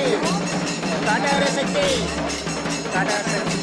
Tak ada rezeki. Tak ada rezeki.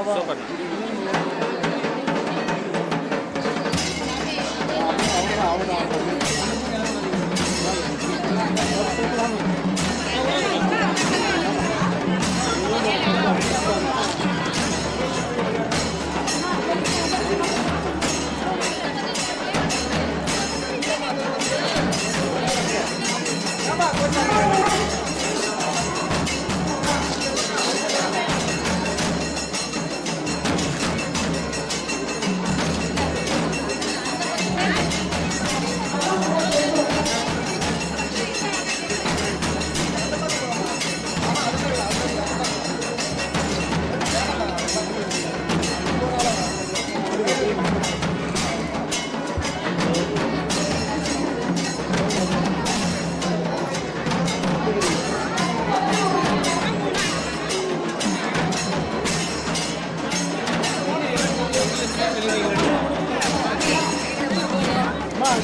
Super.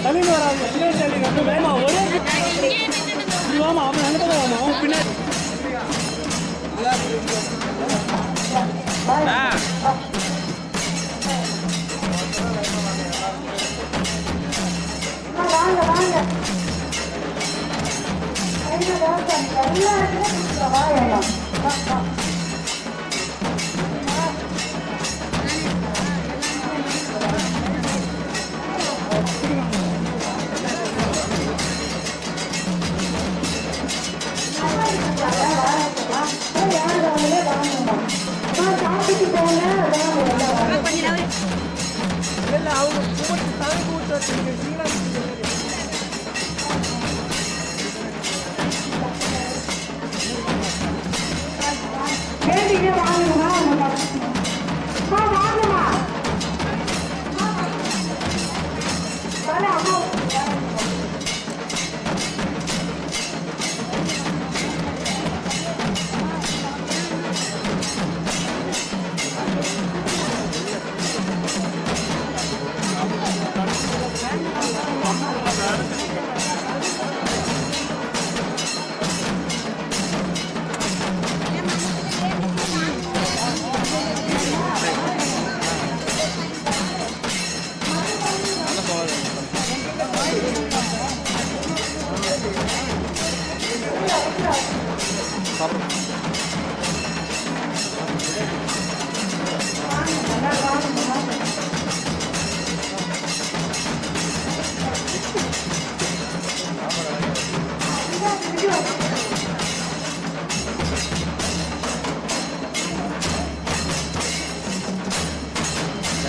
தண்ணியில் வராது தண்ணி வேமா ஒரே வாமா அவன் நினைப்பதா வாமா அவன் பின்னாடி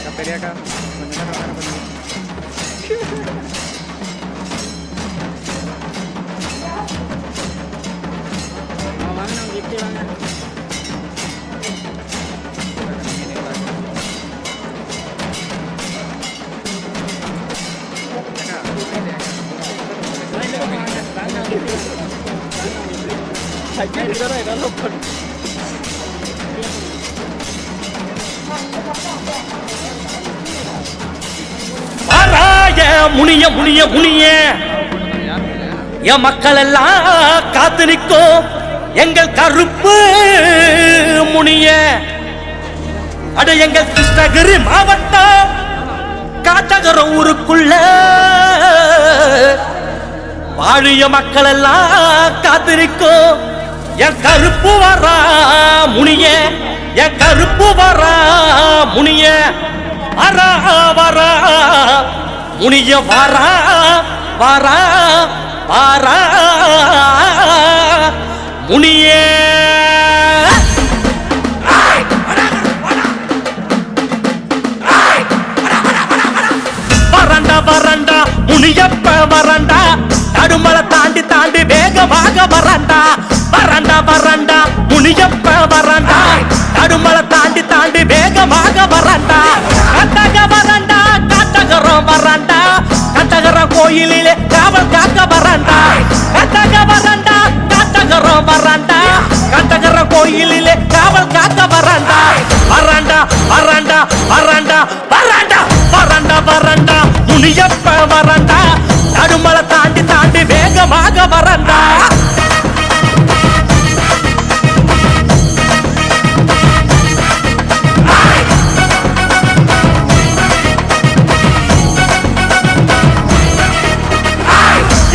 Cafeteria முனிய முனிய முனிய என் மக்கள் எல்லாம் காத்து நிற்கும் எங்கள் கருப்பு முனிய அட எங்கள் கிருஷ்ணகிரி மாவட்டம் காத்தகர ஊருக்குள்ள வாழிய மக்கள் எல்லாம் காத்திருக்கும் என் கருப்பு வரா முனிய என் கருப்பு வரா முனிய வரா வரா முனிய வரா வரா வரா முனியே வரண்டா வரண்டா முனியப்ப வரண்டா தடுமலை தாண்டி தாண்டி வேகமாக வரண்டா வரண்டா வரண்டா முனியப்ப வரண்டா தடுமலை தாண்டி தாண்டி வேகமாக வரண்டா கட்டக வரண்டா கட்டகரம் வரண்டா கட்டகரம் கோயிலிலே காவல் காக்க வரண்டா கட்டக வரண்டா கட்டகரம் வரண்டா கட்டகரம் கோயிலிலே காவல் காக்க வரண்டா வரண்டா வரண்டா வரண்டா வரண்டா வரண்டா வரண்டா முனியப்ப வரண்டா தடுமலை தாண்டி தாண்டி வேகமாக வரண்டா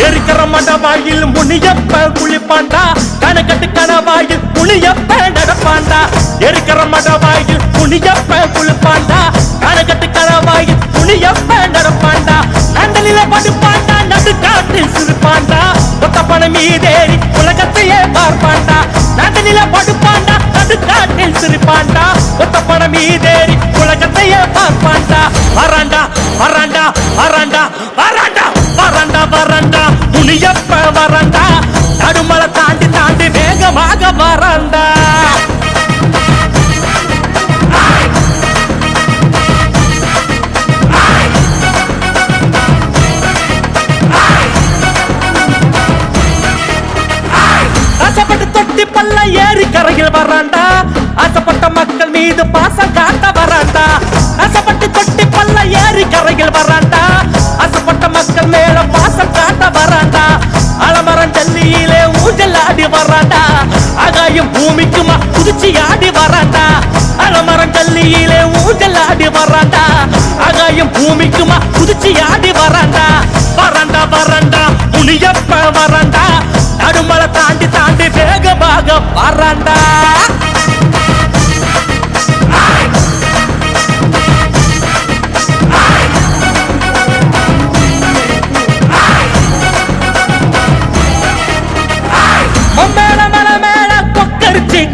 எரிக்கிற மடவாயில் முனியப்ப குளிப்பாண்டா கணக்கட்டு கணவாயில் முனியப்ப நடப்பாண்டா எரிக்கிற மடவாயில் முனியப்ப குளிப்பாண்டா கணக்கட்டு கணவாயில் முனியப்ப நடப்பாண்டா நந்தலில படுப்பாண்டா நடுக்காட்டில் சிரிப்பாண்டா ஒத்த பணம் மீதேறி உலகத்தையே பார்ப்பாண்டா நந்தலில படுப்பாண்டா நடுக்காட்டில் சிரிப்பாண்டா ஒத்த பணம் மீதேறி உலகத்தையே பார்ப்பாண்டா வரண்டா வரண்டா வரண்டா வரண்டா வரண்டா வரண்டா முனியப்ப வரண்டா தடுமலை தாண்டி தாண்டி வேகமாக வரண்டா ஆசைப்பட்டு தொட்டி பல்ல ஏறி கரையில் வரண்டா ஆசைப்பட்ட மக்கள் மீது பாசம் காட்ட வரண்டா ஆசைப்பட்டு தொட்டி பல்ல ஏறி கரையில் வரண்டா ஆசைப்பட்ட மக்கள் மேல பாசம் காட்ட வரண்டா அலமரம் டெல்லியிலே ஊஞ்சல் ஆடி வரண்டா ஆகாயம் பூமிக்குமா குதிச்சு ஆடி வரண்டா அலமரம் டெல்லியிலே ஊஞ்சல் ஆடி வரண்டா ஆகாயம் பூமிக்குமா குதிச்சு ஆடி வரண்டா வரண்டா வரண்டா முனியப்ப வரண்டா தடுமலை தாண்டி தாண்டி வேகமாக வரண்டா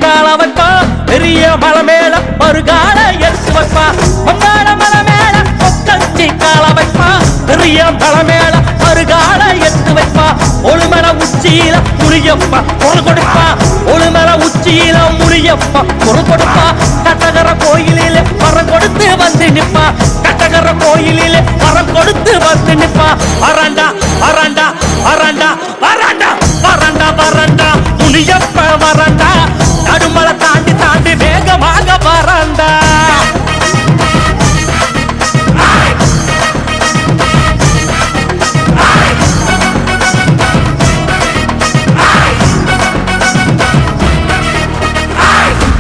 கால வைப்பா பெரிய மலை மேல ஒரு கால எடுத்து வைப்பா மங்காள மலை மேல கொக்கச்சி கால வைப்பா பெரிய மலை மேல ஒரு கால எடுத்து வைப்பா ஒழுமல உச்சியில முனியப்பா பொருள் கொடுப்பா ஒழுமல உச்சியில முனியப்பா பொருள் கொடுப்பா கட்டகர கோயிலிலே வரம் கொடுத்து வந்து நிப்பா கட்டகர கோயிலிலே வரம் கொடுத்து வந்து நிப்பா வரண்டா வரண்டா வரண்டா வரண்டா வரண்டா வரண்டா முனியப்ப வரண்டா தடுமலை தாண்டி தாண்டி வேகமாக வரண்டா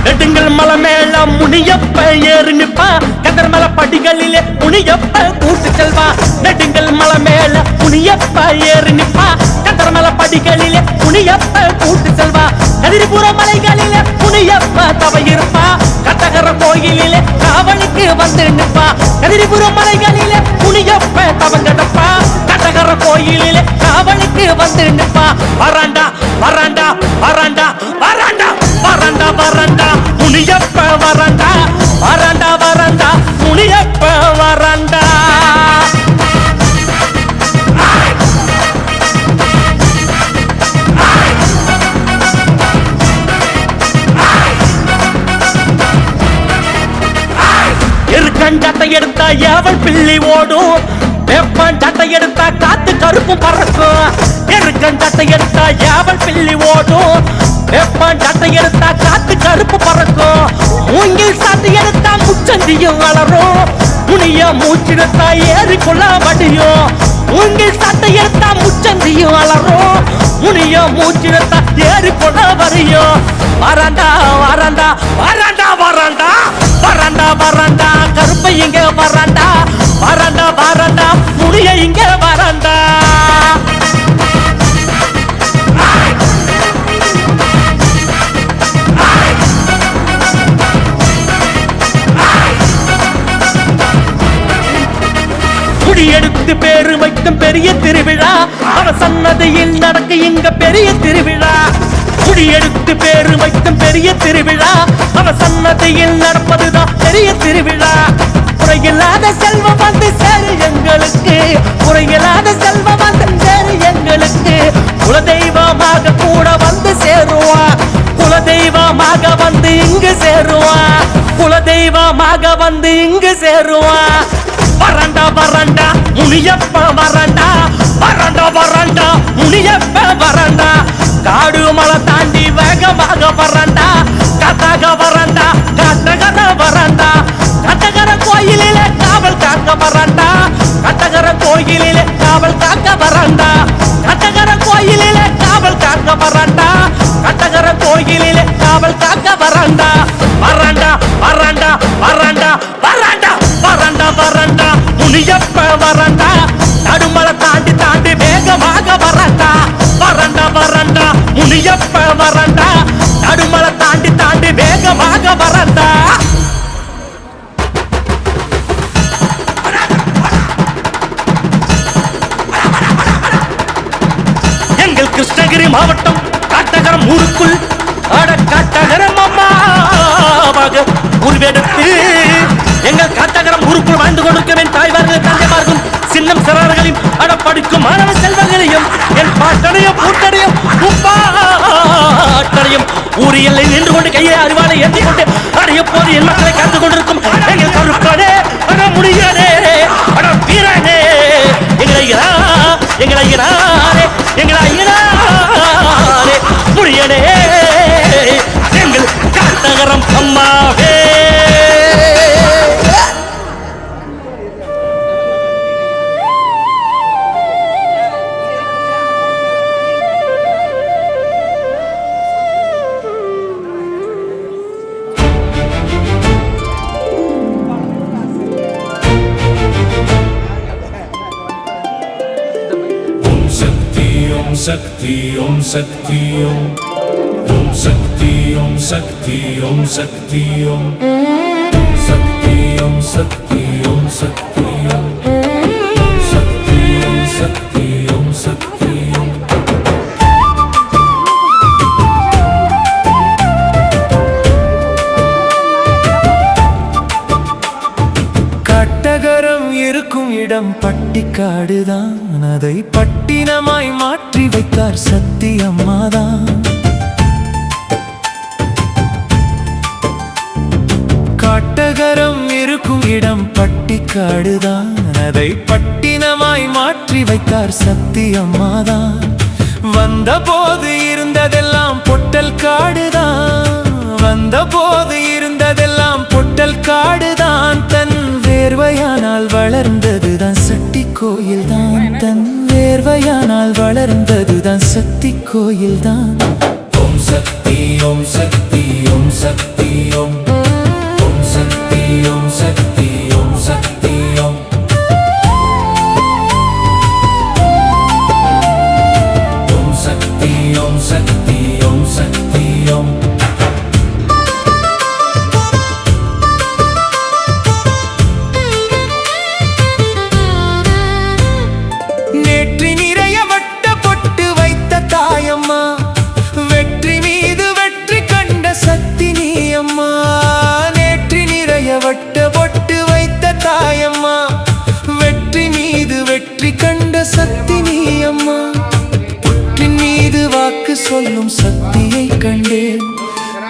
நெடுங்கல் மலை மேல முனியப்ப ஏறி நிப்பா கதிர்மலை படிகளிலே முனியப்ப கூட்டு செல்வா நெடுங்கல் மலை மேல முனியப்ப ஏறி நிப்பா கதிர்மலை படிகளிலே முனியப்ப கூட்டு செல்வா கதிரிபுர மலைகளிலே முனியப்ப தவையிருப்பா கட்டகர கோயிலிலே காவலுக்கு வந்து நிப்பா கதிரிபுர மலைகளிலே முனியப்ப தவங்கடப்பா கட்டகர கோயிலிலே காவலுக்கு வந்து நிப்பா வரண்டா வரண்டா வரண்டா வரண்டா வரண்டா வரண்டா முனியப்ப வரண்டா வரண்டா வரண்டா முனியப்ப வரண்டா எருக்கஞ்சாட்டை எடுத்தா ஏவல் பிள்ளை ஓடும் வேப்பஞ்சாட்டை எடுத்தா காத்து கருப்பும் பறக்கும் எருக்கஞ்சாட்டை எடுத்தா ஏவல் பிள்ளை ஓடும் வேப்பஞ்சாட்டை எடுத்தா காத்து கருப்பு பறக்கும் மூங்கில் சாட்டை எடுத்தா முச்சந்தியும் வளரும் முனிய மூச்சிடத்தா ஏறிக்குள்ள வடியும் மூங்கில் சாட்டை எடுத்தா முச்சந்தியும் வளரும் முனிய மூச்சிடத்தா ஏறிக்குள்ள வரியும் வரண்டா வரண்டா வரண்டா வரண்டா வரண்டா வரண்டா கருப்பை இங்க வரண்டா வரண்டா வரண்டா முனிய இங்க வரண்டா வைக்கும் பெரிய திருவிழா அவ சன்னதியில் நடக்க இங்க பெரிய திருவிழா குடியெடுத்து பேரு வைக்கும் பெரிய திருவிழா அவ சன்னதியில் நடப்பதுதான் பெரிய திருவிழா குறையில்லாத செல்வம் வந்து சேரு எங்களுக்கு குறையில்லாத செல்வம் வந்து சேரு எங்களுக்கு குலதெய்வமாக கூட வந்து சேருவா குலதெய்வமாக வந்து இங்கு சேருவா குலதெய்வமாக வந்து இங்கு சேருவா வரண்டா வரண்டா முனியப்ப வரண்டா வரண்டா வரண்டா முனியப்ப வரண்டா காடு மலை தாண்டி வேகமாக வரண்டா கதக வரண்டா கட்டகர வரண்டா கட்டகர கோயிலிலே காவல் காக்க வரண்டா கட்டகர கோயிலிலே காவல் காக்க வரண்டா கட்டகர கோயிலிலே காவல் காக்க வரண்டா கட்டகர கோயிலிலே காவல் காக்க வரண்டா வரண்டா வரண்டா வரண்டா வரண்டா வரண்டா வரண்டா முனியப்ப வரண்டா நடுமலை தாண்டி தாண்டி வேகமாக வரண்டா வரண்டா வரண்டா முனியப்ப வரண்டா நடுமலை தாண்டி தாண்டி வேகமாக வரண்டா எங்கள் கிருஷ்ணகிரி மாவட்டம் காட்டகரம் ஊருக்குள் அட காட்டகரம் அம்மாவாக உருவெடுத்து எங்கள் காட்டகரம் ஊருக்குள் வாழ்ந்து கொடுக்கும் தாய்மார்கள் தந்தைமார்கள் சின்னம் சிறார்களையும் அட படிக்கும் மாணவ செல்வங்களையும் என் பாட்டனையும் பூட்டனையும் பாட்டனையும் ஊர் எல்லை நின்று கொண்டு கையை அறிவாளை ஏற்றிக் கொண்டு அடைய போது என் மக்களை காத்து கொண்டிருக்கும் எங்கள் கருப்பானே அட முடியாதே அட வீரனே எங்களை எங்களை எங்களை முடியனே எங்கள் காட்டகரம் அம்மாவே Sakti Om Sakti Om Om Sakti Om Sakti Om Sakti Om Sakti Om Sakti Om Sakti Om Sakti Om Sakti Om Sakti Om கட்டகரம் இருக்கும் இடம் பட்டிக்காடுதான் அதை பட்டினமாய் மாற்றி வைத்தார் சக்தி அம்மாதான் காட்டகரம் இருக்கும் இடம் பட்டிக்காடுதான் அதை பட்டினமாய் மாற்றி வைத்தார் சக்தி அம்மாதான் வந்த போது இருந்ததெல்லாம் பொட்டல் காடுதான் வந்த போது இருந்ததெல்லாம் பொட்டல் காடுதான் தன் வேர்வையானால் வளர்ந்ததுதான் சக்தி கோயில்தான் தன் வேர்வையானால் வளர்ந்ததுதான் சக்தி கோயில்தான் Om Sakti Om Sakti Om Sakti Om Om Sakti Om Sakti Om Sakti Om Om Sakti Om Sakti Om Sakti Om நேற்றி நிறைய வட்ட பொட்டு வைத்த தாயம்மா வெற்றி மீது வெற்றி கண்ட சக்தி நீ அம்மா நேற்றி நிறைய வட்ட பொட்டு வைத்த தாயம்மா வெற்றி மீது வெற்றி கண்ட சக்தி நீ அம்மா புற்றின் மீது வாக்கு சொல்லும் சக்தியை கண்டேன்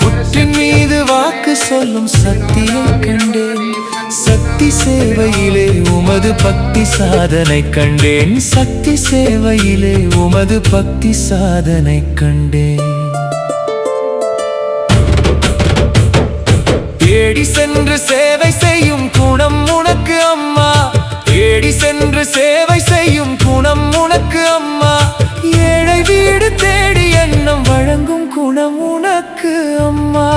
புற்றின் மீது வாக்கு சொல்லும் சக்தியை கண்டேன் சக்தி சேவையிலே உமது பக்தி சாதனை கண்டேன் சக்தி சேவையிலே உமது பக்தி சாதனை கண்டேன் தேடி சென்று சேவை செய்யும் குணம் உனக்கு அம்மா தேடி சென்று சேவை செய்யும் குணம் உனக்கு அம்மா ஏழை வீடு தேடி எண்ணம் வழங்கும் குணம் உனக்கு அம்மா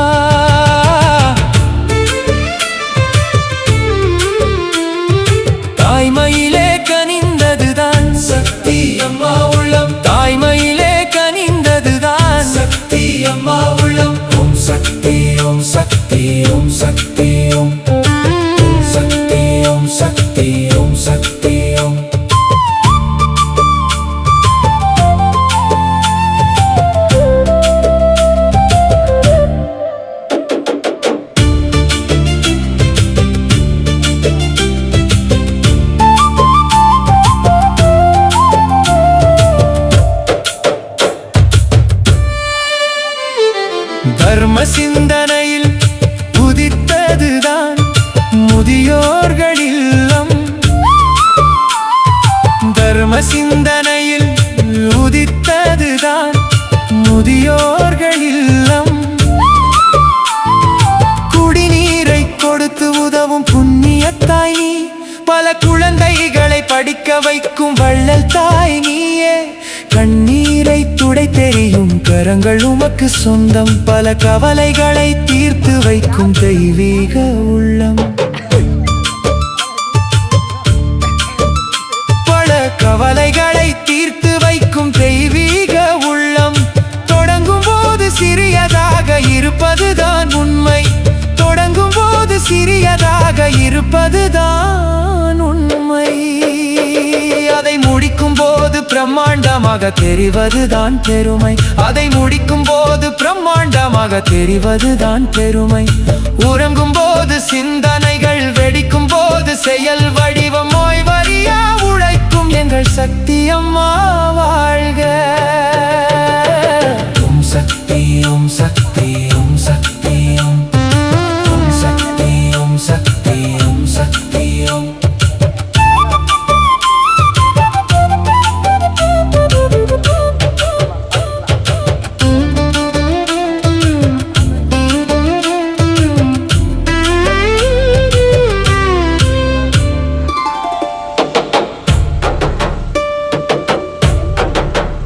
தாய்மையிலே கனிந்ததுதான் சக்தி அம்மா உள்ளம் தாய்மையிலே கனிந்ததுதான் சக்தி அம்மா உள்ளம் Om Sakti Om Sakti Om Sakti Om Om Sakti Om Sakti Om Sakti Om சிந்தனையில் உதித்ததுதான் முதியோர்கள் இல்லம். தர்ம சிந்தனையில் உதித்ததுதான் முதியோர்கள் இல்லம். குடிநீரை கொடுத்து உதவும் புண்ணிய தாய் நீ, பல குழந்தைகளை படிக்க வைக்கும் வள்ளல் தாய் நீயே. கண்ணீரை துடை தெரியும் கரங்கள் உமக்கு சொந்தம், பல கவலைகளை தீர்த்து வைக்கும் தெய்வீக உள்ளம். பல கவலைகளை தீர்த்து வைக்கும் தெய்வீக உள்ளம். தொடங்கும் போது சிறியதாக இருப்பதுதான் உண்மை, தொடங்கும் போது சிறியதாக இருப்பதுதான் உண்மை. அதை முடிக்கும் போது பிரம்மாண்டமாக தெரிவதுதான் பெருமை, அதை முடிக்கும் போது பிரம்மாண்டமாக தெரிவதுதான் பெருமை. உறங்கும் போது சிந்தனைகள், வெடிக்கும் போது செயல் வடிவம், ஓய்வறியா உழைக்கும் எங்கள் சக்தி அம்மா வாழ்க. ஓம் சக்தி ஓம் சக்தி ஓம் சக்தி ஓம் ஓம் சக்தி ஓம் சக்தி ஓம் சக்தி ஓம்.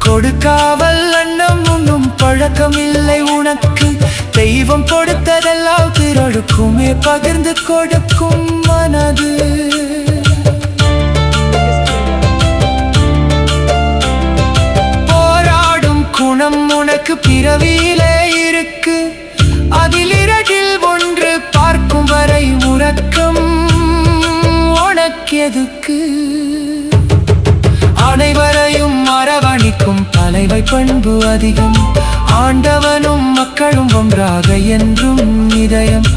கொடுக்காவல் அன்னம் உண்ணும் பழக்கம் இல்லை உனக்கு, தெய்வம் கொடுத்ததெல்லாம் பிறருக்குமே பகிர்ந்து கொடுக்கும் மனது. போராடும் குணம் உனக்கு பிறவியிலே இருக்கு, அதில் இரண்டில் ஒன்று பார்க்கும் வரை உறக்கம் உனக்கு எதுக்கு? அனைவரையும் அரவணைக்கும் தலைமை பண்பு அதிகம், ஆண்டவனும் மக்களும் ஒன்றாக என்றும் இதயம்.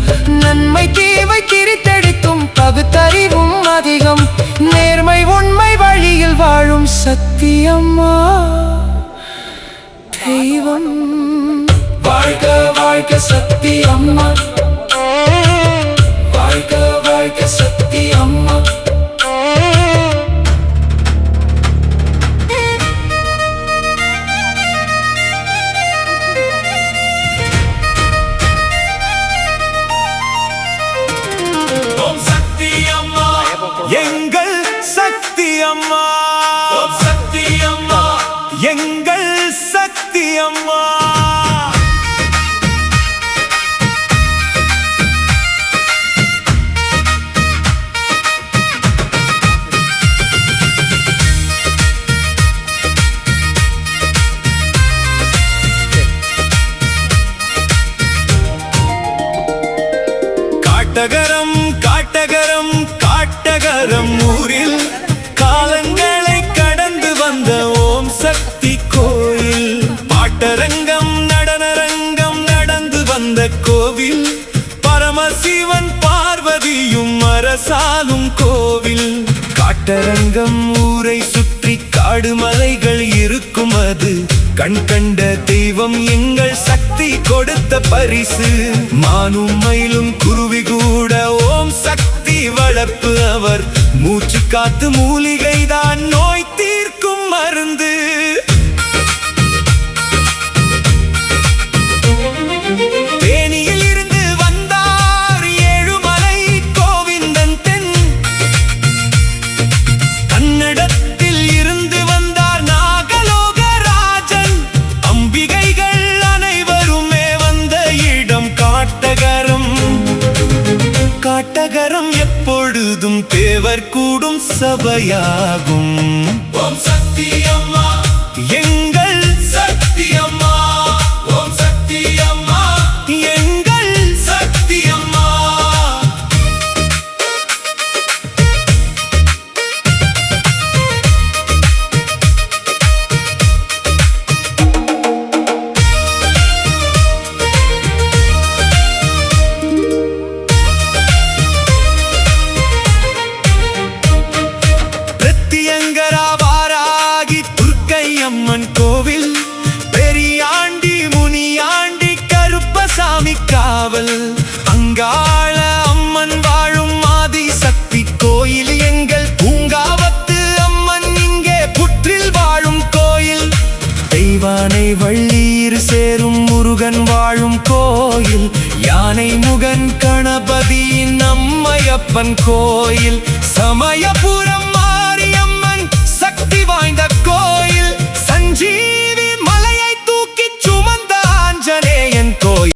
நன்மை தீமை திரித்தெடுக்கும் பகுத்தறிவும் அதிகம், நேர்மை உண்மை வழியில் வாழும் சத்தியம்மா தெய்வம். வாழ்க வாழ்க சத்தியம்மா, வாழ்க வாழ்க சத்தியம்மா. எங்கள் சக்தி அம்மா, சக்தி அம்மா, எங்கள் சக்தி அம்மா. காட்டகரம் காட்டகரம் காட்டகரம் ஊரில் காலங்களை கடந்து வந்த ஓம் சக்தி கோயில். பாட்டரங்கம் நடனரங்கம் நடந்து வந்த கோவில், பரமசிவன் பார்வதியும் அரசாலும் கோவில். காட்டரங்கம் ஊரை சுற்றி காடு மலைகள் இருக்கும், அது கண் கண்ட தெய்வம் எங்கள் சக்தி கொடுத்த பரிசு. மானும் மயிலும் குருவி கூட ஓம் சக்தி வளர்ப்பு, அவர் மூச்சு காத்து மூலிகைதான் நோய் தீர்க்கும் மருந்து. தேனியில் இருந்து வந்தார் ஏழுமலை கோவிந்தன் தென், கன்னடத்தில் இருந்து வந்தார் நாகலோக ராஜன். அம்பிகைகள் அனைவருமே வந்த இடம் காட்டகரம். காட்டகரம் எப்பொழுதும் தேவர் கூடும் சபையாகும். ஓம் சக்தி அம்மா, எங்கள் சக்தி அம்மா. ஓம் சக்தி அம்மா, எங்கள் சக்தி அம்மா. பிரத்தியங்கராவாராகி துர்க்கையம்மன் கோவில், பெரியாண்டி முனியாண்டி கருப்பசாமி காவல். அங்காள அம்மன் வாழும் ஆதி சக்தி கோயில் எங்கள் பூங்காவத்து அம்மன் இங்கே புற்றில் வாழும் கோயில். தெய்வானை வள்ளீர் சேரும் முருகன் வாழும் கோயில். யானை முகன் கணபதியின் அம்மையப்பன் கோயில். சமயபுரம் மாரியம்மன் சக்தி வாய்ந்த